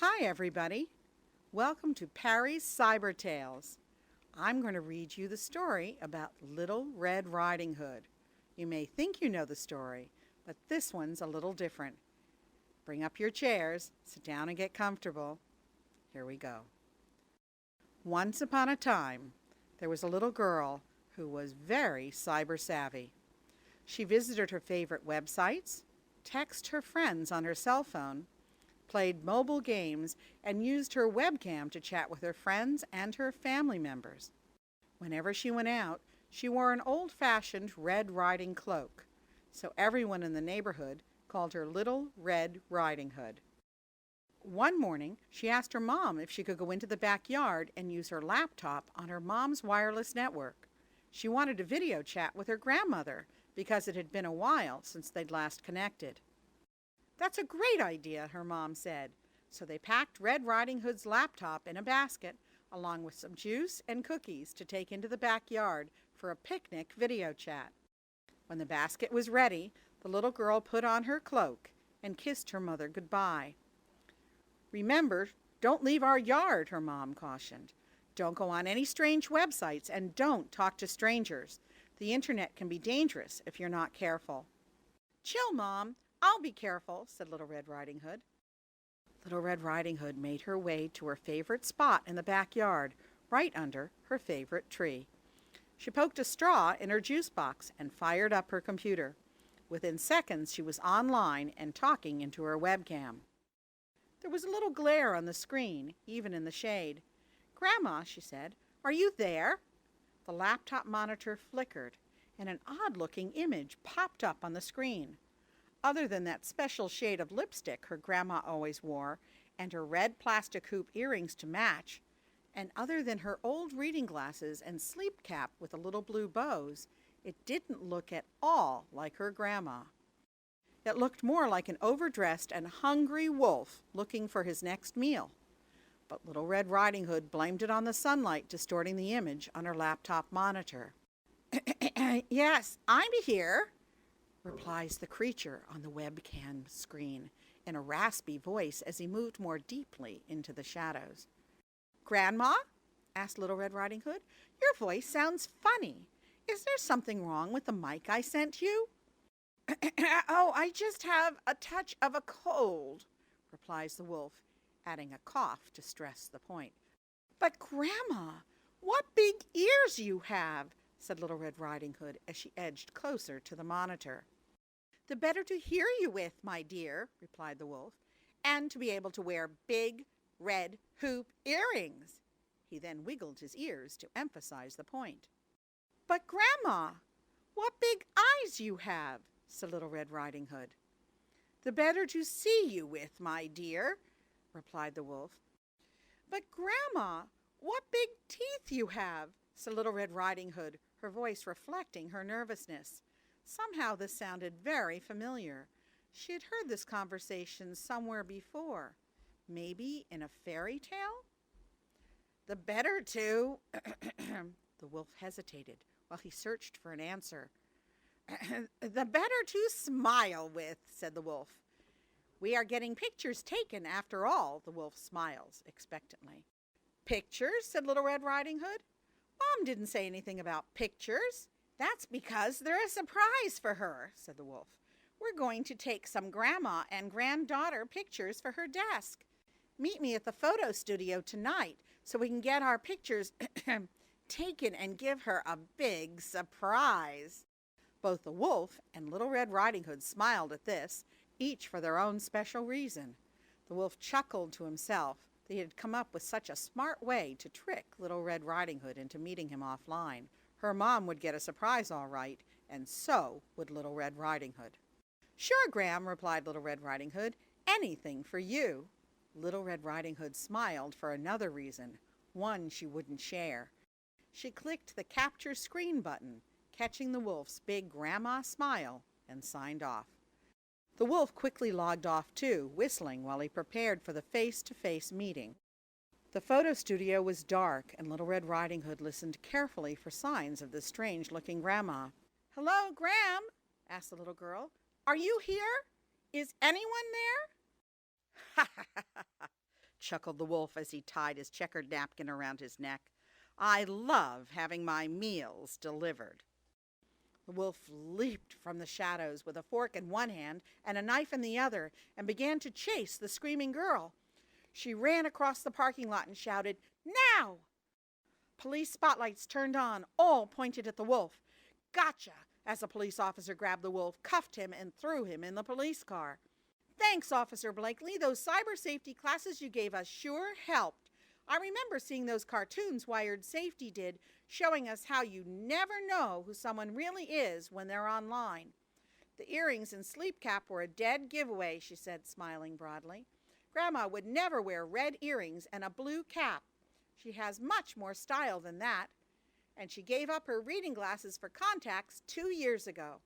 Hi everybody, welcome to Parry's Cyber Tales. I'm going to read you the story about Little Red Riding Hood. You may think you know the story, but this one's a little different. Bring up your chairs, sit down and get comfortable. Here we go. Once upon a time, there was a little girl who was very cyber savvy. She visited her favorite websites, texted her friends on her cell phone, played mobile games, and used her webcam to chat with her friends and her family members. Whenever she went out, she wore an old-fashioned Red Riding cloak, so everyone in the neighborhood called her Little Red Riding Hood. One morning, she asked her mom if she could go into the backyard and use her laptop on her mom's wireless network. She wanted to video chat with her grandmother because it had been a while since they'd last connected. "That's a great idea," her mom said. So they packed Red Riding Hood's laptop in a basket, along with some juice and cookies to take into the backyard for a picnic video chat. When the basket was ready, the little girl put on her cloak and kissed her mother goodbye. "Remember, don't leave our yard," her mom cautioned. "Don't go on any strange websites and don't talk to strangers. The internet can be dangerous if you're not careful." "Chill, Mom. I'll be careful," said Little Red Riding Hood. Little Red Riding Hood made her way to her favorite spot in the backyard, right under her favorite tree. She poked a straw in her juice box and fired up her computer. Within seconds, she was online and talking into her webcam. There was a little glare on the screen, even in the shade. "Grandma," she said, "are you there?" The laptop monitor flickered, and an odd-looking image popped up on the screen. Other than that special shade of lipstick her grandma always wore, and her red plastic hoop earrings to match, and other than her old reading glasses and sleep cap with the little blue bows, it didn't look at all like her grandma. It looked more like an overdressed and hungry wolf looking for his next meal. But Little Red Riding Hood blamed it on the sunlight distorting the image on her laptop monitor. "Yes, I'm here," replies the creature on the webcam screen in a raspy voice as he moved more deeply into the shadows. "Grandma?" asked Little Red Riding Hood. "Your voice sounds funny. Is there something wrong with the mic I sent you?" "Oh, I just have a touch of a cold," replies the wolf, adding a cough to stress the point. "But Grandma, what big ears you have," said Little Red Riding Hood as she edged closer to the monitor. "The better to hear you with, my dear," replied the wolf, "and to be able to wear big red hoop earrings." He then wiggled his ears to emphasize the point. "But Grandma, what big eyes you have," said Little Red Riding Hood. "The better to see you with, my dear," replied the wolf. "But Grandma, what big teeth you have," said Little Red Riding Hood, her voice reflecting her nervousness. Somehow this sounded very familiar. She had heard this conversation somewhere before, maybe in a fairy tale. "The better to," the wolf hesitated while he searched for an answer. "The better to smile with," said the wolf. "We are getting pictures taken after all," the wolf smiles expectantly. "Pictures?" said Little Red Riding Hood. "Mom didn't say anything about pictures." "That's because they're a surprise for her," said the wolf. "We're going to take some grandma and granddaughter pictures for her desk. Meet me at the photo studio tonight so we can get our pictures taken and give her a big surprise." Both the wolf and Little Red Riding Hood smiled at this, each for their own special reason. The wolf chuckled to himself that he had come up with such a smart way to trick Little Red Riding Hood into meeting him offline. Her mom would get a surprise all right, and so would Little Red Riding Hood. "Sure, Gram," replied Little Red Riding Hood. "Anything for you." Little Red Riding Hood smiled for another reason, one she wouldn't share. She clicked the capture screen button, catching the wolf's big grandma smile, and signed off. The wolf quickly logged off too, whistling while he prepared for the face-to-face meeting. The photo studio was dark, and Little Red Riding Hood listened carefully for signs of the strange-looking grandma. "Hello, Gram?" asked the little girl. "Are you here? Is anyone there?" "Ha ha ha ha! chuckled the wolf as he tied his checkered napkin around his neck. "I love having my meals delivered." The wolf leaped from the shadows with a fork in one hand and a knife in the other and began to chase the screaming girl. She ran across the parking lot and shouted, "Now!" Police spotlights turned on, all pointed at the wolf. "Gotcha!" as a police officer grabbed the wolf, cuffed him, and threw him in the police car. "Thanks, Officer Blakely. Those cyber safety classes you gave us sure helped. I remember seeing those cartoons Wired Safety did, showing us how you never know who someone really is when they're online." "The earrings and sleep cap were a dead giveaway," she said, smiling broadly. "Grandma would never wear red earrings and a blue cap. She has much more style than that. And she gave up her reading glasses for contacts 2 years ago."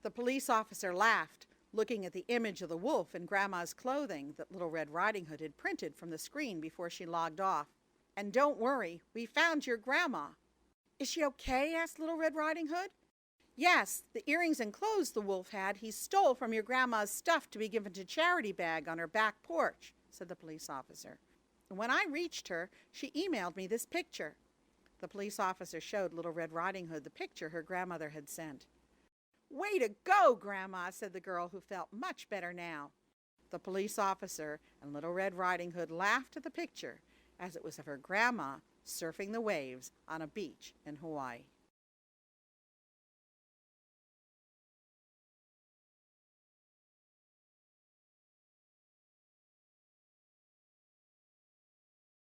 The police officer laughed, looking at the image of the wolf in Grandma's clothing that Little Red Riding Hood had printed from the screen before she logged off. "And don't worry, we found your grandma." "Is she okay?" asked Little Red Riding Hood. "Yes, the earrings and clothes the wolf had he stole from your grandma's stuff to be given to charity bag on her back porch," said the police officer. "And when I reached her, she emailed me this picture." The police officer showed Little Red Riding Hood the picture her grandmother had sent. "Way to go, Grandma," said the girl, who felt much better now. The police officer and Little Red Riding Hood laughed at the picture, as it was of her grandma surfing the waves on a beach in Hawaii.